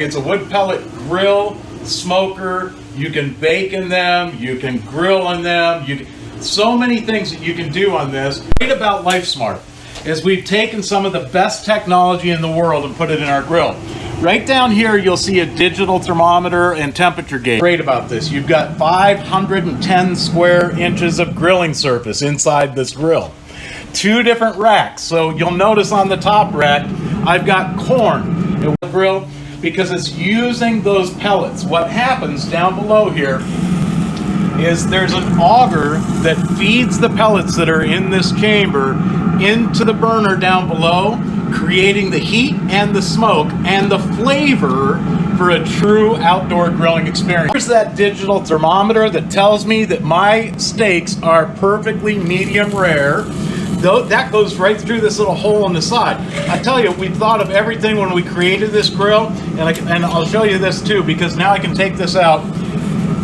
It's a wood pellet grill, smoker. You can bake in them, you can grill in them, so many things that you can do on this. Great about Lifesmart is we've taken some of the best technology in the world and put it in our grill. Right down here you'll see a digital thermometer and temperature gauge. Great about this, you've got 510 square inches of grilling surface inside this grill. 2 different racks, so you'll notice on the top rack I've got corn in the grill because it's using those pellets. What happens down below here is there's an auger that feeds the pellets that are in this chamber into the burner down below, creating the heat and the smoke and the flavor for a true outdoor grilling experience. Here's that digital thermometer that tells me that my steaks are perfectly medium rare. Though that goes right through this little hole in the side. I tell you, we thought of everything when we created this grill, and I'll show you this too, because now I can take this out.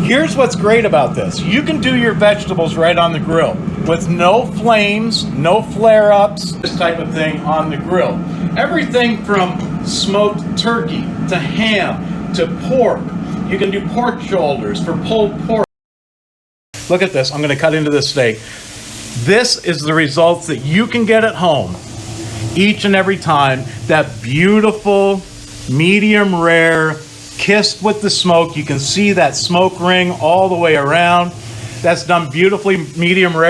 Here's what's great about this. You can do your vegetables right on the grill with no flames, no flare-ups, this type of thing on the grill. Everything from smoked turkey to ham to pork. You can do pork shoulders for pulled pork. Look at this. I'm going to cut into this steak. This is the results that you can get at home each and every time. That beautiful, medium rare, kissed with the smoke. You can see that smoke ring all the way around. That's done beautifully medium rare.